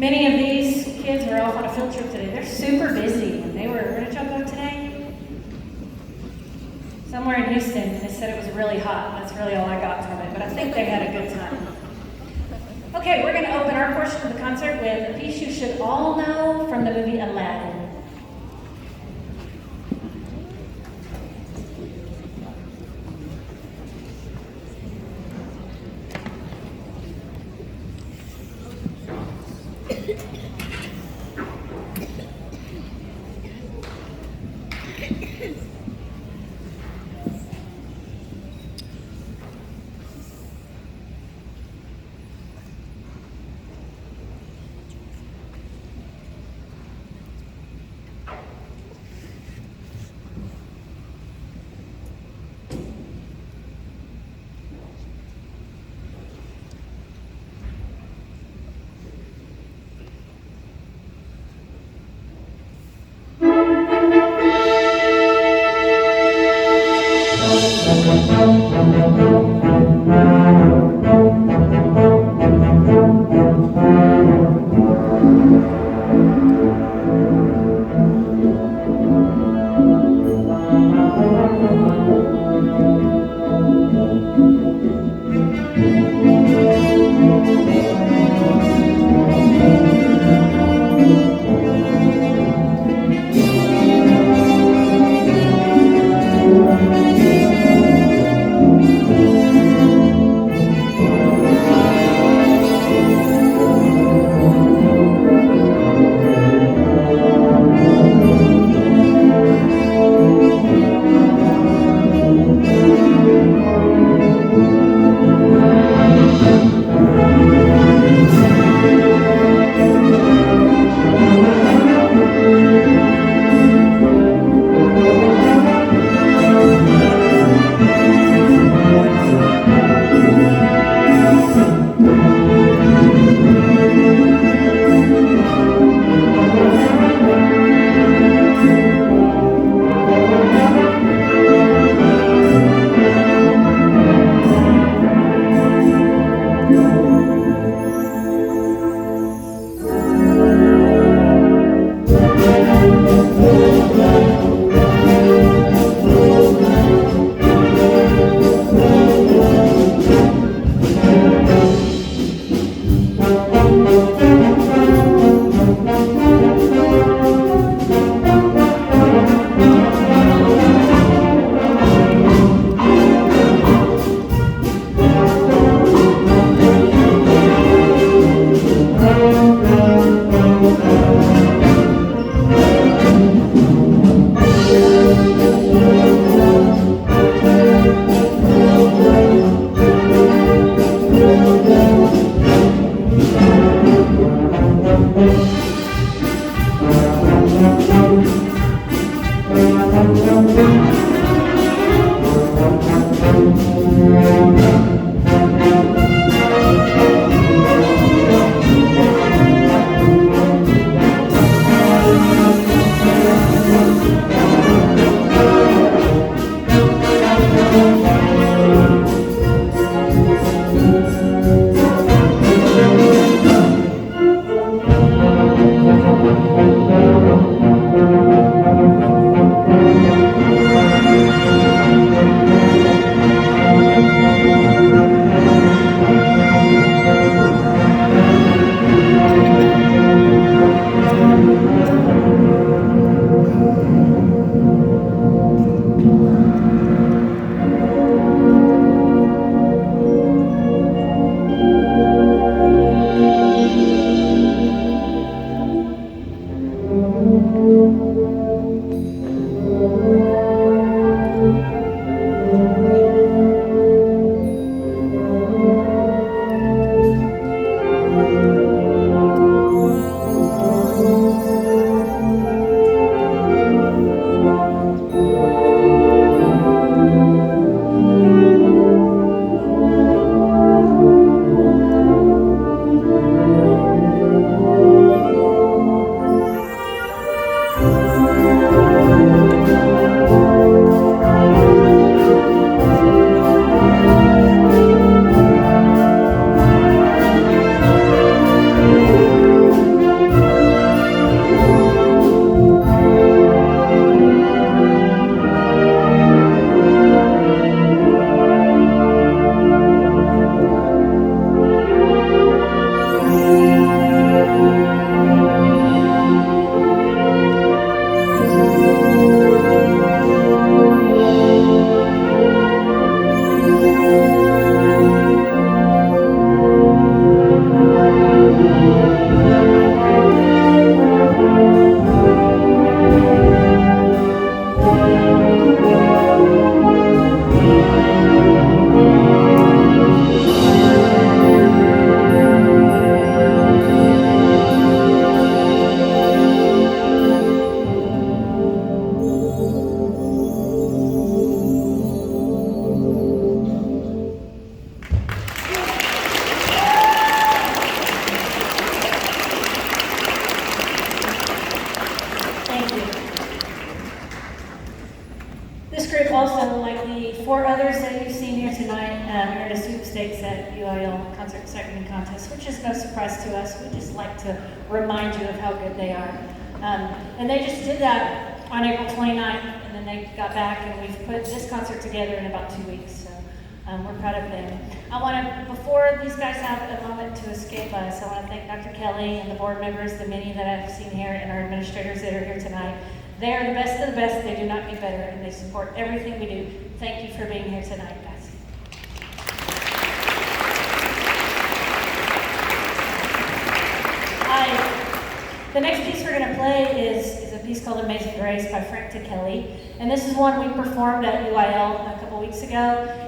Many of these kids were off on a field trip today. They're super busy. Where did y'all go today? Somewhere in Houston. They said it was really hot. That's really all I got from it, but I think they had a good time. Okay, we're going to open our portion of the concert with a piece you should all know from the movie Aladdin. earned a sweepstakes at UIL Concert Singing Contest, which is no surprise to us. We just like to remind you of how good they are. And they just did that on April 29th, and then they got back, and we've put this concert together in about 2 weeks. So we're proud of them. I want to, before these guys have a moment to escape us, I want to thank Dr. Kelly and the board members, the many that I've seen here, and our administrators that are here tonight. They are the best of the best. They do not get better, and they support everything we do. Thank you for being here tonight, guys. The next piece we're going to play is a piece called Amazing Grace by Frank Kelly. And this is one we performed at UIL a couple weeks ago.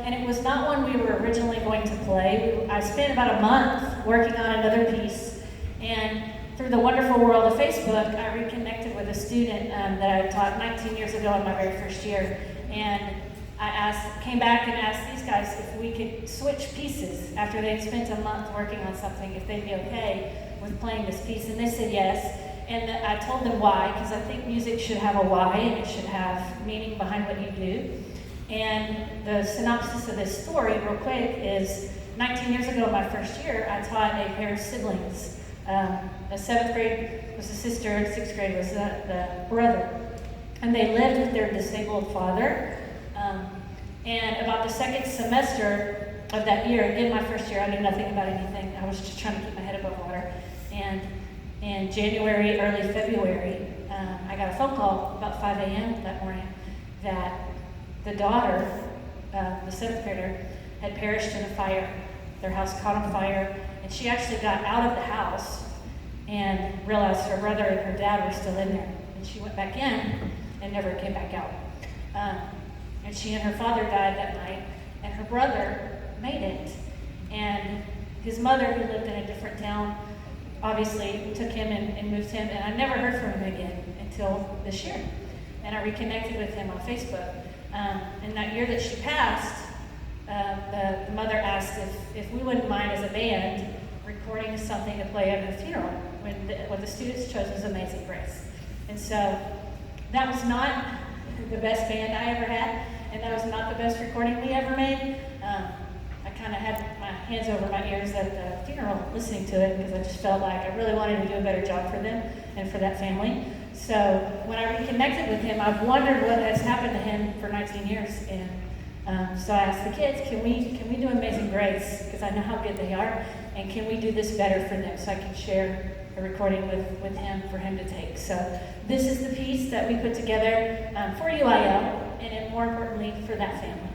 And it was not one we were originally going to play. I spent about a month working on another piece. And through the wonderful world of Facebook, I reconnected with a student that I taught 19 years ago in my very first year. And I came back and asked these guys if we could switch pieces after they'd spent a month working on something, if they'd be okay with playing this piece, and they said yes. And I told them why, because I think music should have a why, and it should have meaning behind what you do. And the synopsis of this story, real quick, is 19 years ago, my first year, I taught a pair of siblings. The 7th grade was the sister, and 6th grade was the brother. And they lived with their disabled father. And about the second semester of that year, again, my first year, I knew nothing about anything. I was just trying to keep my head above water. And in January, early February, I got a phone call about 5 a.m. that morning that the daughter, the 7th grader, had perished in a fire. Their house caught on fire, and she actually got out of the house and realized her brother and her dad were still in there. And she went back in and never came back out. And she and her father died that night, and her brother made it. And his mother, who lived in a different town, obviously took him and moved him, and I never heard from him again until this year. And I reconnected with him on Facebook. And that year that she passed, the mother asked if we wouldn't mind as a band recording something to play at her funeral, when what the students chose was Amazing Grace. And so that was not the best band I ever had, and that was not the best recording we ever made. I kind of had my hands over my ears at the funeral listening to it, because I just felt like I really wanted to do a better job for them and for that family. So when I reconnected with him, I've wondered what has happened to him for 19 years. And so I asked the kids, can we do Amazing Grace? Because I know how good they are. And can we do this better for them, so I can share a recording with him for him to take. So this is the piece that we put together for UIL, and more importantly, for that family.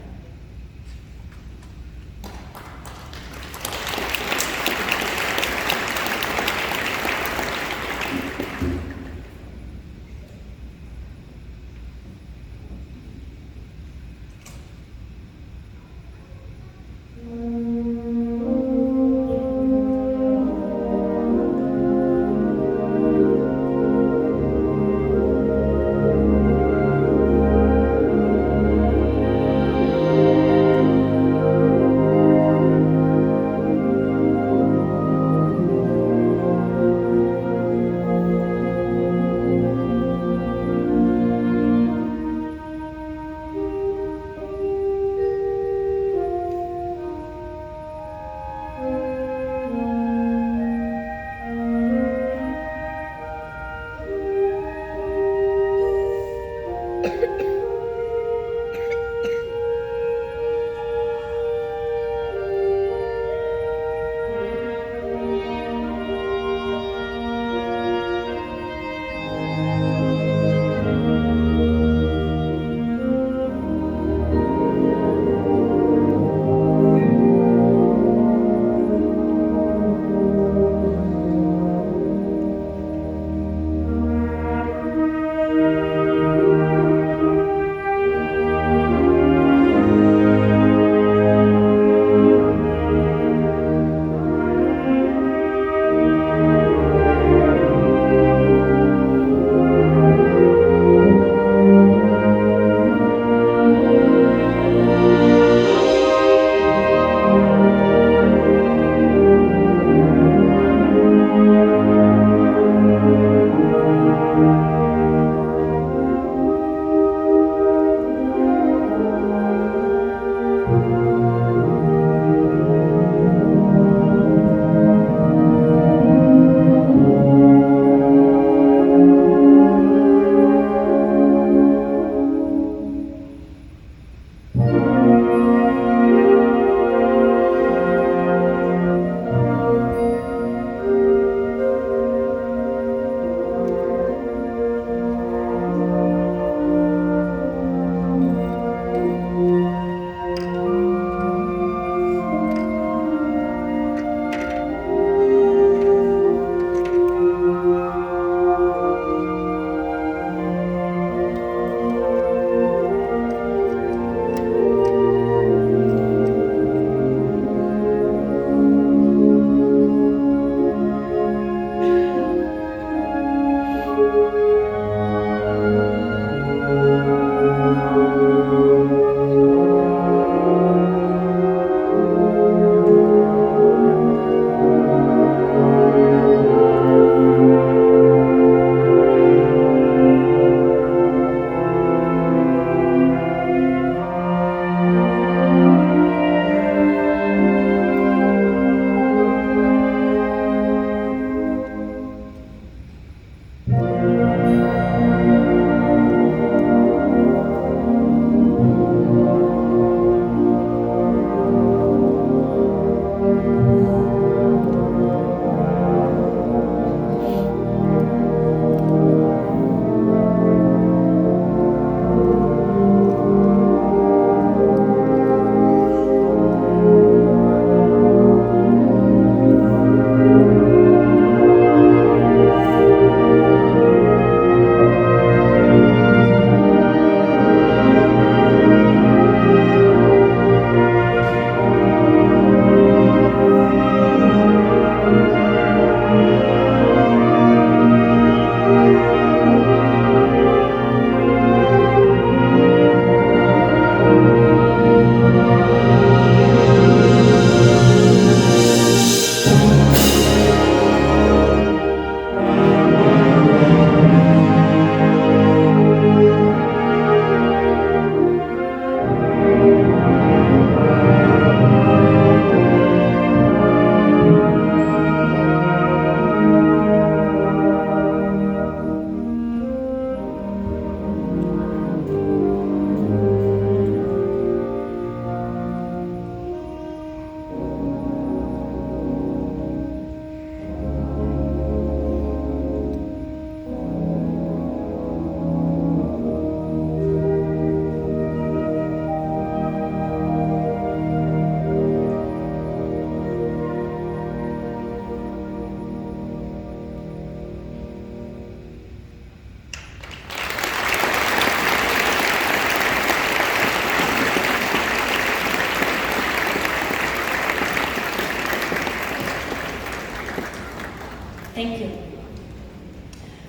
Thank you.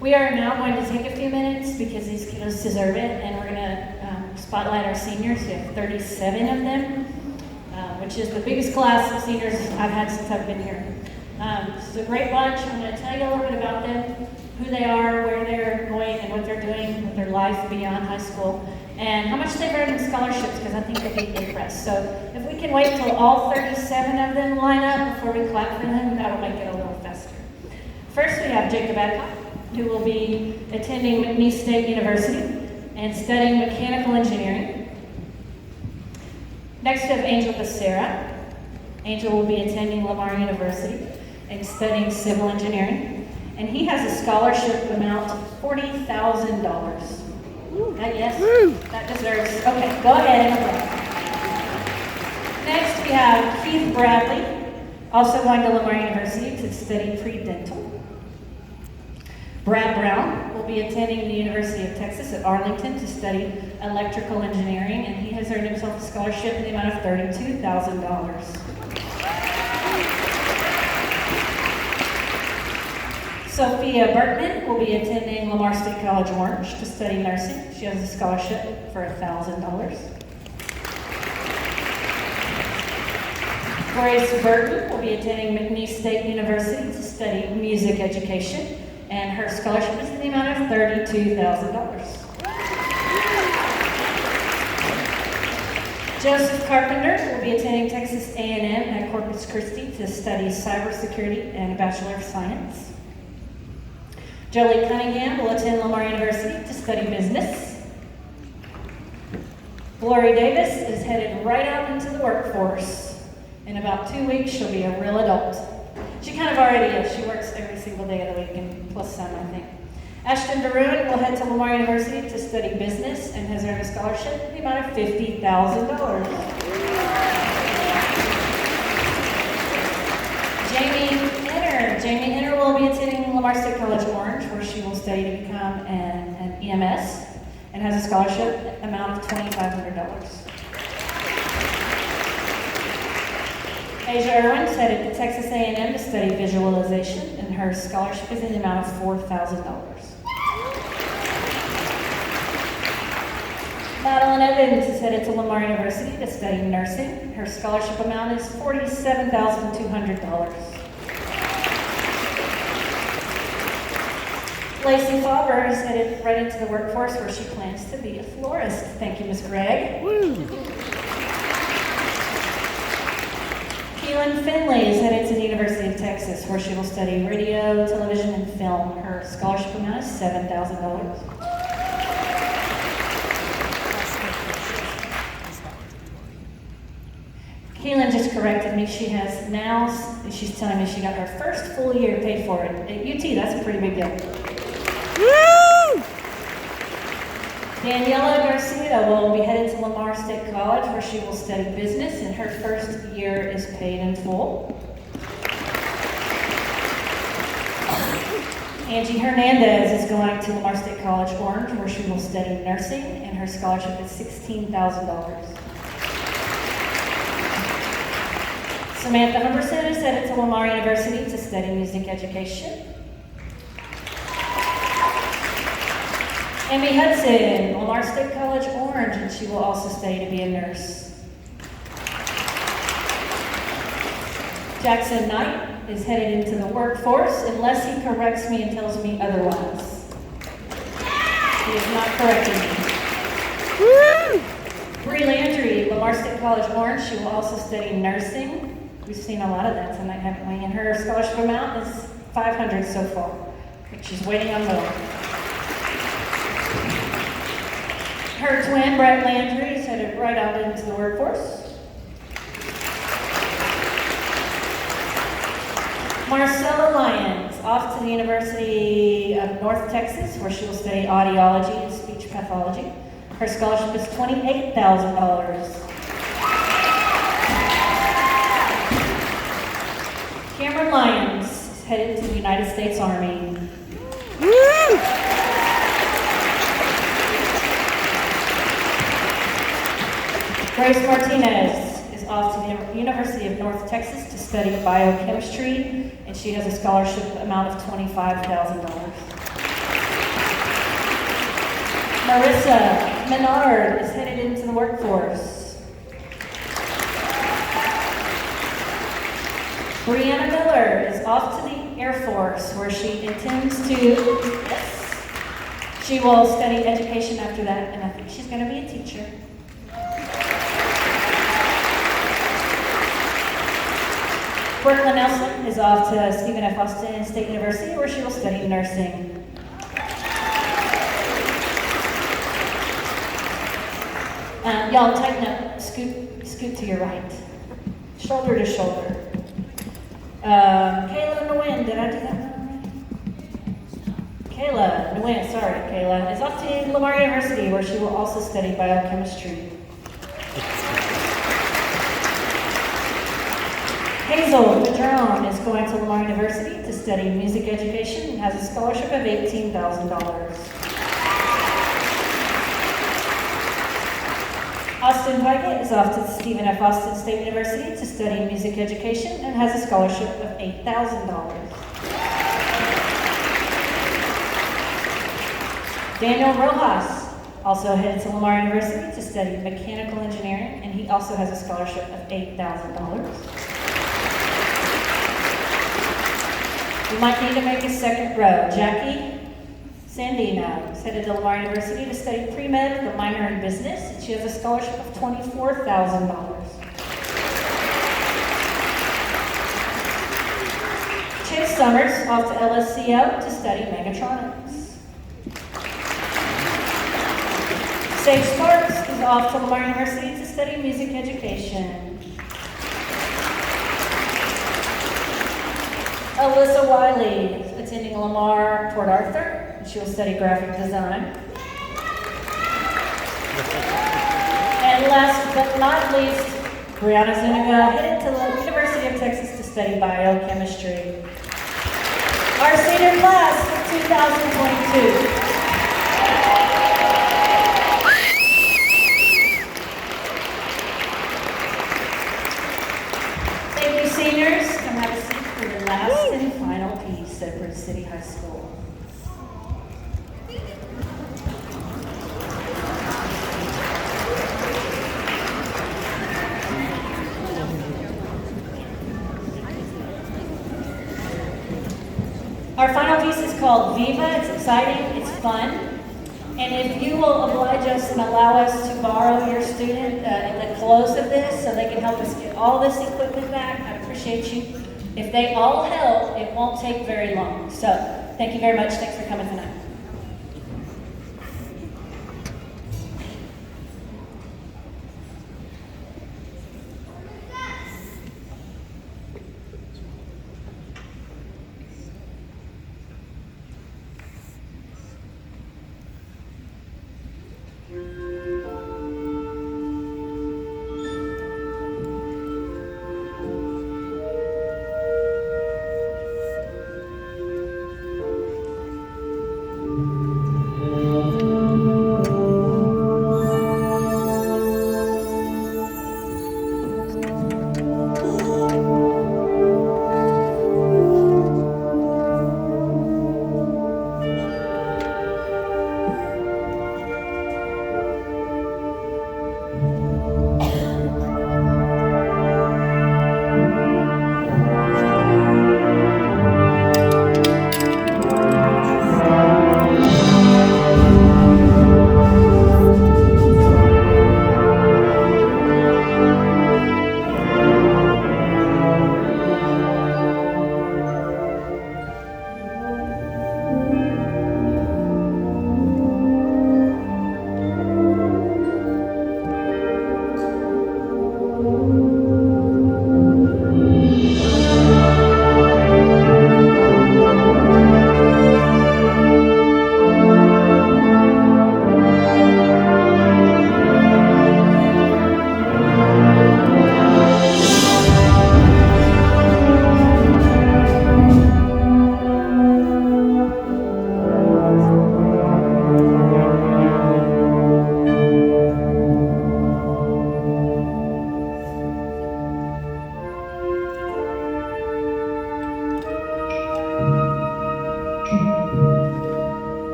We are now going to take a few minutes because these kiddos deserve it, and we're going to spotlight our seniors. We have 37 of them, which is the biggest class of seniors I've had since I've been here. This is a great bunch. I'm going to tell you a little bit about them, who they are, where they're going, and what they're doing with their life beyond high school, and how much they've earned in scholarships, because I think they'll be impressed. So if we can wait till all 37 of them line up before we clap for them, that'll make it a little faster. First, we have Jacob Adcock, who will be attending McNeese State University and studying mechanical engineering. Next, we have Angel Becerra. Angel will be attending Lamar University and studying civil engineering. And he has a scholarship amount of $40,000. Yes, that deserves. Okay, go ahead and apply. Next, we have Keith Bradley, also going to Lamar University to study pre-dental. Brad Brown will be attending the University of Texas at Arlington to study electrical engineering, and he has earned himself a scholarship in the amount of $32,000. Sophia Bertman will be attending Lamar State College Orange to study nursing. She has a scholarship for $1,000. Grace Burton will be attending McNeese State University to study music education, and her scholarship is in the amount of $32,000. Joseph Carpenter will be attending Texas A&M at Corpus Christi to study cybersecurity and a Bachelor of Science. Jolie Cunningham will attend Lamar University to study business. Glory Davis is headed right out into the workforce. In about 2 weeks, she'll be a real adult. She kind of already is. She works every single day of the week, and plus some, I think. Ashton DeRuin will head to Lamar University to study business and has earned a scholarship in the amount of $50,000. Jamie Inner will be attending Lamar State College Orange, where she will study to become an EMS and has a scholarship amount of $2,500. Asia Irwin is headed to Texas A&M to study visualization, and her scholarship is in the amount of $4,000. Madeline Evans is headed to Lamar University to study nursing. Her scholarship amount is $47,200. Lacey Faber is headed right into the workforce where she plans to be a florist. Thank you, Ms. Gregg. Woo. Keelan Finley is headed to the University of Texas where she will study radio, television, and film. Her scholarship amount is $7,000. Keelan just corrected me. She's telling me she got her first full year paid for it. At UT, that's a pretty big deal. Woo! Daniela Garcia will be headed to Lamar State College where she will study business and her first year is paid in full. Angie Hernandez is going to Lamar State College Orange where she will study nursing and her scholarship is $16,000. Samantha Humberson is headed to Lamar University to study music education. Amy Hudson, Lamar State College Orange, and she will also study to be a nurse. Jackson Knight is headed into the workforce unless he corrects me and tells me otherwise. He is not correcting me. Woo! Bree Landry, Lamar State College Orange, she will also study nursing. We've seen a lot of that tonight, haven't we? And her scholarship amount is $500 so far, but she's waiting on more. Her twin, Brett Landry, is headed right out into the workforce. Marcella Lyons, off to the University of North Texas, where she will study audiology and speech pathology. Her scholarship is $28,000. Cameron Lyons is headed to the United States Army. Woo! Grace Martinez is off to the University of North Texas to study biochemistry, and she has a scholarship amount of $25,000. Marissa Menard is headed into the workforce. Brianna Miller is off to the Air Force, where she intends to, she will study education after that, and I think she's going to be a teacher. Brooklyn Nelson is off to Stephen F. Austin State University, where she will study nursing. Y'all tighten up, scoot to your right. Shoulder to shoulder. Kayla Nguyen, did I do that one already? Kayla Nguyen, sorry, Kayla, is off to Lamar University, where she will also study biochemistry. Hazel Padron is going to Lamar University to study music education and has a scholarship of $18,000. Austin Weigett is off to Stephen F. Austin State University to study music education and has a scholarship of $8,000. Daniel Rojas also headed to Lamar University to study mechanical engineering, and he also has a scholarship of $8,000. We might need to make a second row. Jackie Sandino is headed to Lamar University to study pre-med with a minor in business, and she has a scholarship of $24,000. Chase Summers off to LSCO to study mechatronics. Sage Sparks is off to Lamar University to study music education. Alyssa Wiley is attending Lamar Port Arthur, and she will study graphic design. And last but not least, Brianna Zuniga headed to the University of Texas to study biochemistry. Our senior class of 2022. Thank you, seniors. Come have a seat for the last and final piece at Bridge City High School. called Viva. It's exciting, it's fun. And if you will oblige us and allow us to borrow your student at the close of this so they can help us get all this equipment back, I'd appreciate you. If they all help, it won't take very long. So thank you very much. Thanks for coming tonight.